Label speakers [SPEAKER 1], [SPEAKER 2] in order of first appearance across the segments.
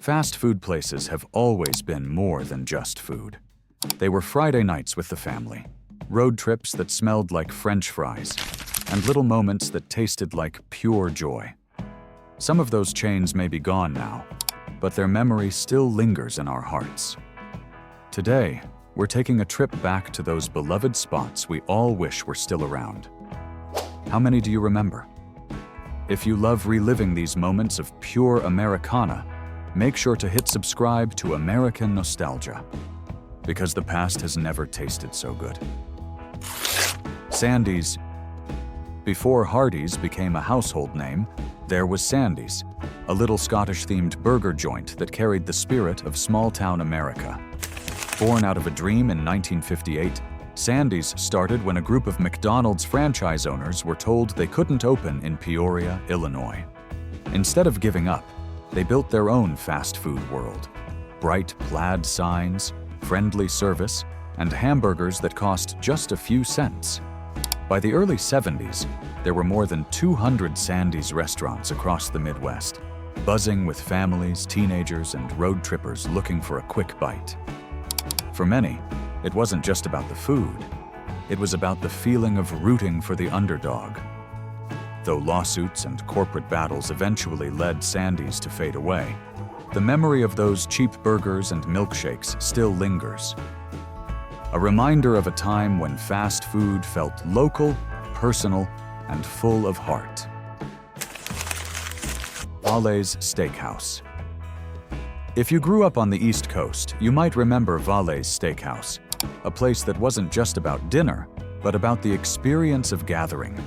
[SPEAKER 1] Fast food places have always been more than just food. They were Friday nights with the family, road trips that smelled like French fries, and little moments that tasted like pure joy. Some of those chains may be gone now, but their memory still lingers in our hearts. Today, we're taking a trip back to those beloved spots we all wish were still around. How many do you remember? If you love reliving these moments of pure Americana, make sure to hit subscribe to American Nostalgia, because the past has never tasted so good. Sandy's. Before Hardee's became a household name, there was Sandy's, a little Scottish-themed burger joint that carried the spirit of small-town America. Born out of a dream in 1958, Sandy's started when a group of McDonald's franchise owners were told they couldn't open in Peoria, Illinois. Instead of giving up, they built their own fast food world. Bright plaid signs, friendly service, and hamburgers that cost just a few cents. By the early 70s, there were more than 200 Sandy's restaurants across the Midwest, buzzing with families, teenagers, and road trippers looking for a quick bite. For many, it wasn't just about the food. It was about the feeling of rooting for the underdog. Though lawsuits and corporate battles eventually led Sandy's to fade away, the memory of those cheap burgers and milkshakes still lingers. A reminder of a time when fast food felt local, personal, and full of heart. Valle's Steakhouse. If you grew up on the East Coast, you might remember Valle's Steakhouse, a place that wasn't just about dinner, but about the experience of gathering.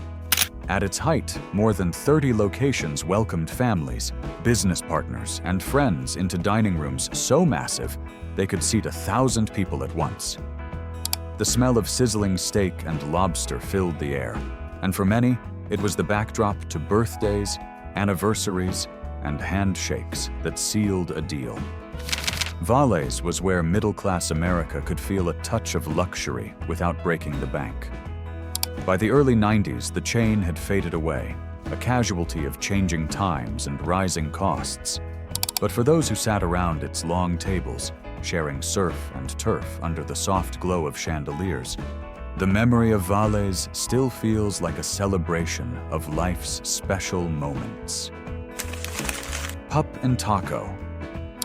[SPEAKER 1] At its height, more than 30 locations welcomed families, business partners, and friends into dining rooms so massive they could seat 1,000 people at once. The smell of sizzling steak and lobster filled the air, and for many, it was the backdrop to birthdays, anniversaries, and handshakes that sealed a deal. Valle's was where middle-class America could feel a touch of luxury without breaking the bank. By the early 90s, the chain had faded away, a casualty of changing times and rising costs. But for those who sat around its long tables, sharing surf and turf under the soft glow of chandeliers, the memory of Valle's still feels like a celebration of life's special moments. Pup N Taco.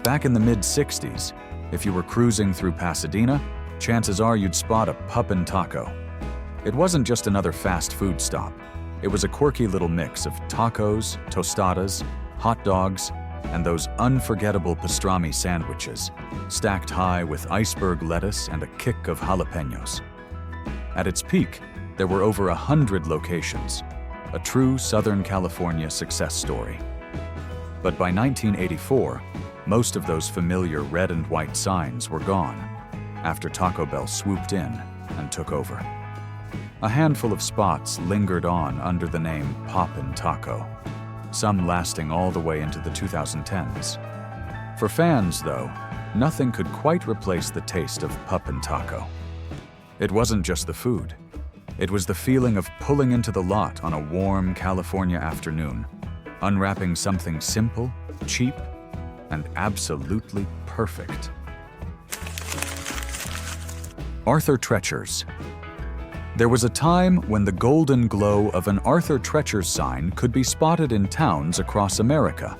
[SPEAKER 1] Back in the mid-60s, if you were cruising through Pasadena, chances are you'd spot a Pup N Taco. It wasn't just another fast food stop. It was a quirky little mix of tacos, tostadas, hot dogs, and those unforgettable pastrami sandwiches, stacked high with iceberg lettuce and a kick of jalapenos. At its peak, there were over 100 locations, a true Southern California success story. But by 1984, most of those familiar red and white signs were gone, after Taco Bell swooped in and took over. A handful of spots lingered on under the name Pup N Taco, some lasting all the way into the 2010s. For fans, though, nothing could quite replace the taste of Pup N Taco. It wasn't just the food. It was the feeling of pulling into the lot on a warm California afternoon, unwrapping something simple, cheap, and absolutely perfect. Arthur Treacher's. There was a time when the golden glow of an Arthur Treacher's sign could be spotted in towns across America.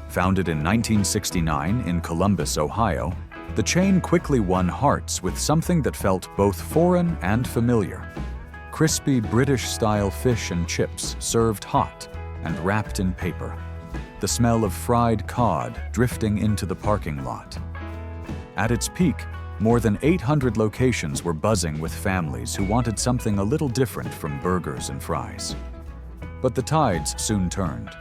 [SPEAKER 1] Founded in 1969 in Columbus, Ohio, the chain quickly won hearts with something that felt both foreign and familiar. Crispy British-style fish and chips served hot and wrapped in paper. The smell of fried cod drifting into the parking lot. At its peak, more than 800 locations were buzzing with families who wanted something a little different from burgers and fries. But the tides soon turned.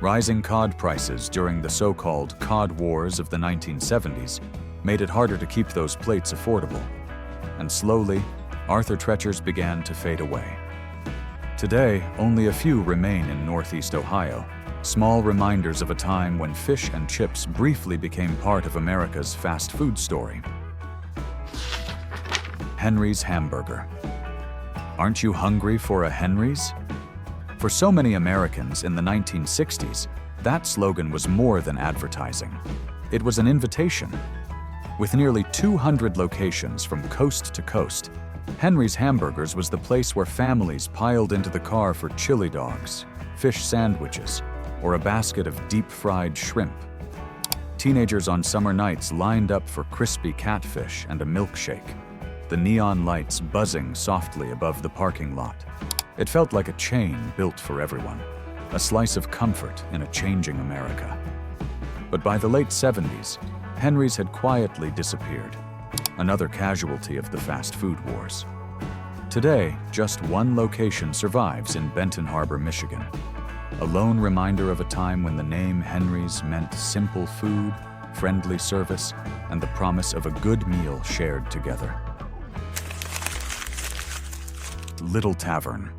[SPEAKER 1] Rising cod prices during the so-called cod wars of the 1970s made it harder to keep those plates affordable. And slowly, Arthur Treacher's began to fade away. Today, only a few remain in Northeast Ohio, small reminders of a time when fish and chips briefly became part of America's fast food story. Henry's Hamburger. Aren't you hungry for a Henry's? For so many Americans in the 1960s, That slogan was more than advertising. It was an invitation. With nearly 200 locations from coast to coast, Henry's Hamburgers was the place where families piled into the car for chili dogs, fish sandwiches, or a basket of deep-fried shrimp. Teenagers on summer nights lined up for crispy catfish and a milkshake, the neon lights buzzing softly above the parking lot. It felt like a chain built for everyone, a slice of comfort in a changing America. But by the late 70s, Henry's had quietly disappeared, another casualty of the fast food wars. Today, just one location survives in Benton Harbor, Michigan, a lone reminder of a time when the name Henry's meant simple food, friendly service, and the promise of a good meal shared together. Little Tavern.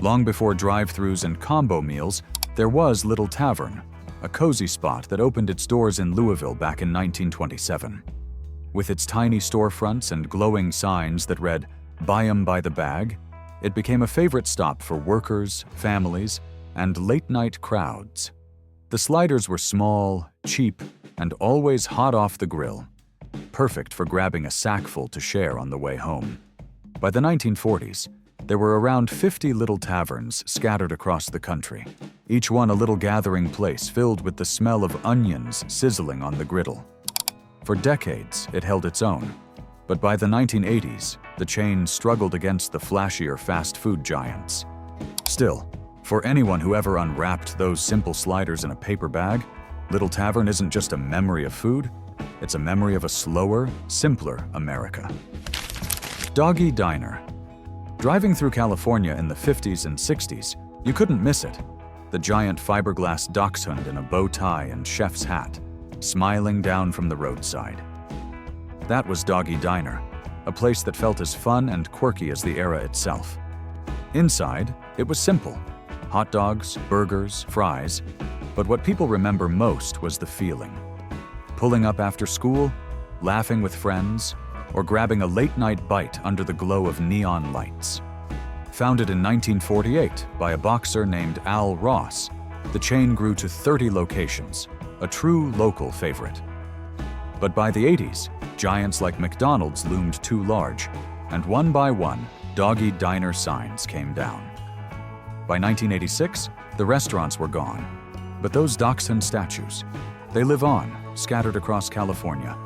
[SPEAKER 1] Long before drive-thrus and combo meals, there was Little Tavern, a cozy spot that opened its doors in Louisville back in 1927. With its tiny storefronts and glowing signs that read, "Buy 'em by the bag," it became a favorite stop for workers, families, and late-night crowds. The sliders were small, cheap, and always hot off the grill, perfect for grabbing a sackful to share on the way home. By the 1940s, there were around 50 little taverns scattered across the country, each one a little gathering place filled with the smell of onions sizzling on the griddle. For decades, it held its own, but by the 1980s, the chain struggled against the flashier fast food giants. Still, for anyone who ever unwrapped those simple sliders in a paper bag, Little Tavern isn't just a memory of food, it's a memory of a slower, simpler America. Doggie Diner. Driving through California in the 50s and 60s, you couldn't miss it. The giant fiberglass dachshund in a bow tie and chef's hat, smiling down from the roadside. That was Doggie Diner, a place that felt as fun and quirky as the era itself. Inside, it was simple. Hot dogs, burgers, fries, but what people remember most was the feeling. Pulling up after school, laughing with friends, or grabbing a late-night bite under the glow of neon lights. Founded in 1948 by a boxer named Al Ross, the chain grew to 30 locations, a true local favorite. But by the 80s, giants like McDonald's loomed too large, and one by one, Doggie Diner signs came down. By 1986, the restaurants were gone, but those dachshund statues, they live on, scattered across California.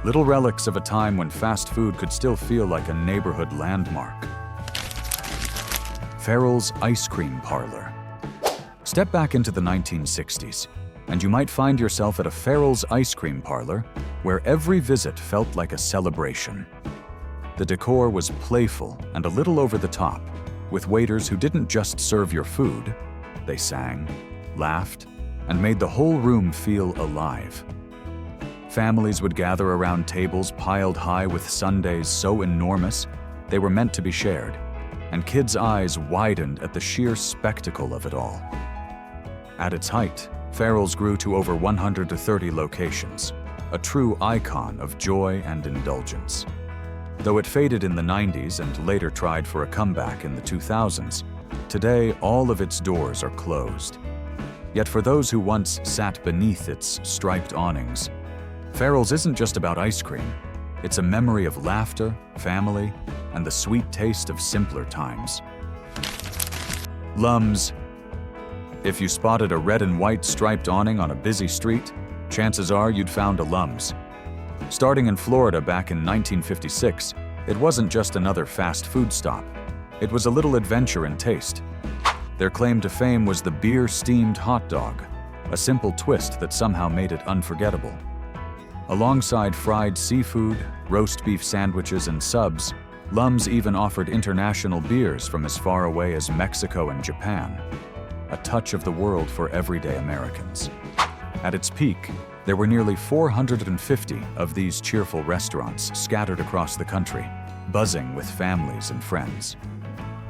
[SPEAKER 1] Little relics of a time when fast food could still feel like a neighborhood landmark. Farrell's Ice Cream Parlor. Step back into the 1960s, and you might find yourself at a Farrell's Ice Cream Parlor where every visit felt like a celebration. The decor was playful and a little over the top, with waiters who didn't just serve your food, they sang, laughed, and made the whole room feel alive. Families would gather around tables piled high with sundaes so enormous they were meant to be shared, and kids' eyes widened at the sheer spectacle of it all. At its height, Farrell's grew to over 130 locations, a true icon of joy and indulgence. Though it faded in the 90s and later tried for a comeback in the 2000s, today all of its doors are closed. Yet for those who once sat beneath its striped awnings, Farrell's isn't just about ice cream. It's a memory of laughter, family, and the sweet taste of simpler times. Lums. If you spotted a red and white striped awning on a busy street, chances are you'd found a Lums. Starting in Florida back in 1956, it wasn't just another fast food stop. It was a little adventure in taste. Their claim to fame was the beer-steamed hot dog, a simple twist that somehow made it unforgettable. Alongside fried seafood, roast beef sandwiches, and subs, Lums even offered international beers from as far away as Mexico and Japan. A touch of the world for everyday Americans. At its peak, there were nearly 450 of these cheerful restaurants scattered across the country, buzzing with families and friends.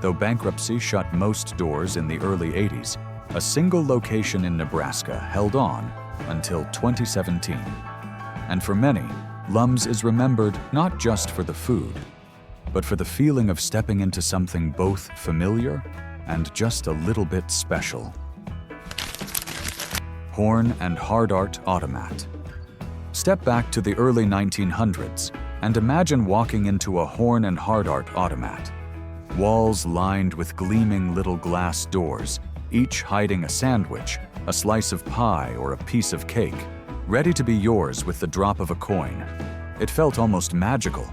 [SPEAKER 1] Though bankruptcy shut most doors in the early 80s, a single location in Nebraska held on until 2017. And for many, Lums is remembered not just for the food, but for the feeling of stepping into something both familiar and just a little bit special. Horn and Hardart Automat. Step back to the early 1900s and imagine walking into a Horn and Hardart Automat. Walls lined with gleaming little glass doors, each hiding a sandwich, a slice of pie, or a piece of cake, ready to be yours with the drop of a coin. It felt almost magical,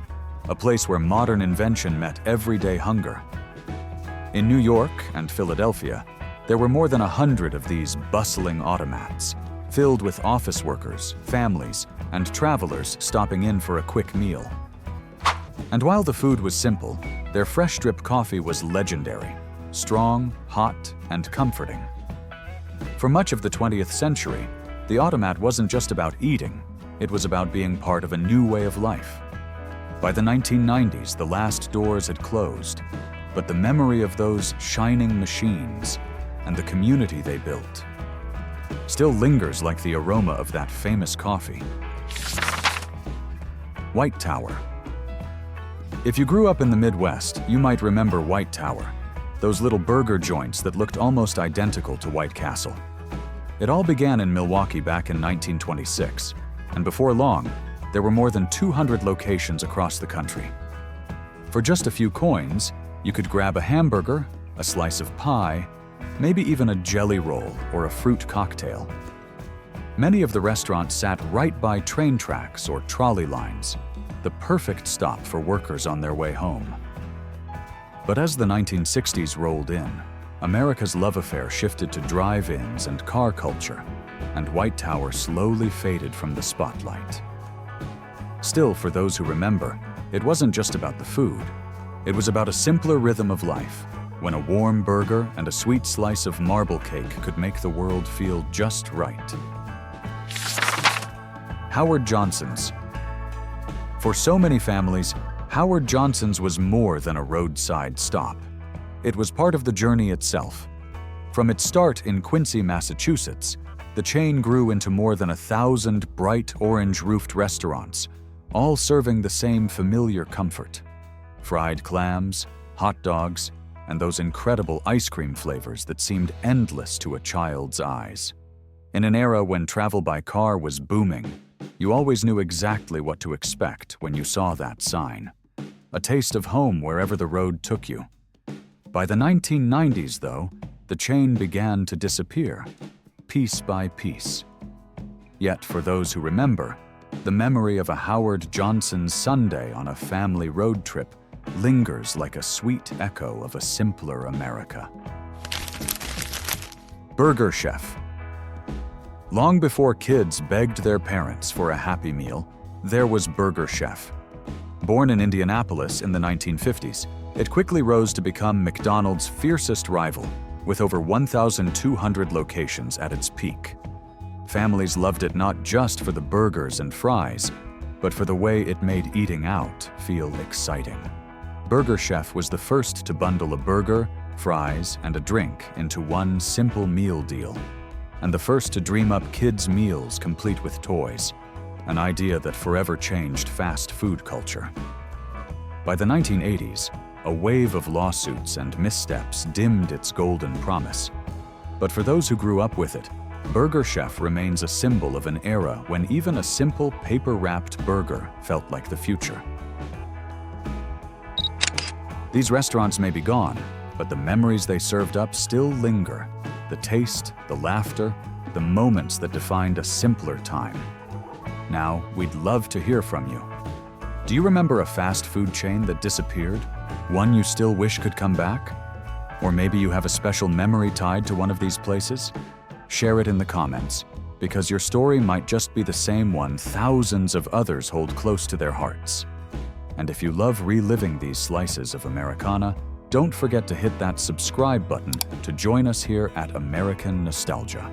[SPEAKER 1] a place where modern invention met everyday hunger. In New York and Philadelphia, there were more than 100 of these bustling automats, filled with office workers, families, and travelers stopping in for a quick meal. And while the food was simple, their fresh drip coffee was legendary, strong, hot, and comforting. For much of the 20th century, the automat wasn't just about eating, it was about being part of a new way of life. By the 1990s, the last doors had closed, but the memory of those shining machines and the community they built still lingers like the aroma of that famous coffee. White Tower. If you grew up in the Midwest, you might remember White Tower, those little burger joints that looked almost identical to White Castle. It all began in Milwaukee back in 1926, and before long, there were more than 200 locations across the country. For just a few coins, you could grab a hamburger, a slice of pie, maybe even a jelly roll or a fruit cocktail. Many of the restaurants sat right by train tracks or trolley lines, the perfect stop for workers on their way home. But as the 1960s rolled in, America's love affair shifted to drive-ins and car culture, and White Tower slowly faded from the spotlight. Still, for those who remember, it wasn't just about the food. It was about a simpler rhythm of life, when a warm burger and a sweet slice of marble cake could make the world feel just right. Howard Johnson's. For so many families, Howard Johnson's was more than a roadside stop. It was part of the journey itself. From its start in Quincy, Massachusetts, the chain grew into more than 1,000 bright orange-roofed restaurants, all serving the same familiar comfort: fried clams, hot dogs, and those incredible ice cream flavors that seemed endless to a child's eyes. In an era when travel by car was booming, you always knew exactly what to expect when you saw that sign. A taste of home wherever the road took you. By the 1990s, though, the chain began to disappear, piece by piece. Yet, for those who remember, the memory of a Howard Johnson's Sunday on a family road trip lingers like a sweet echo of a simpler America. Burger Chef. Long before kids begged their parents for a Happy Meal, there was Burger Chef. Born in Indianapolis in the 1950s, it quickly rose to become McDonald's fiercest rival, with over 1,200 locations at its peak. Families loved it not just for the burgers and fries, but for the way it made eating out feel exciting. Burger Chef was the first to bundle a burger, fries, and a drink into one simple meal deal, and the first to dream up kids' meals complete with toys, an idea that forever changed fast food culture. By the 1980s, a wave of lawsuits and missteps dimmed its golden promise. But for those who grew up with it, Burger Chef remains a symbol of an era when even a simple paper-wrapped burger felt like the future. These restaurants may be gone, but the memories they served up still linger. The taste, the laughter, the moments that defined a simpler time. Now, we'd love to hear from you. Do you remember a fast food chain that disappeared? One you still wish could come back? Or maybe you have a special memory tied to one of these places? Share it in the comments, because your story might just be the same one thousands of others hold close to their hearts. And if you love reliving these slices of Americana, don't forget to hit that subscribe button to join us here at American Nostalgia.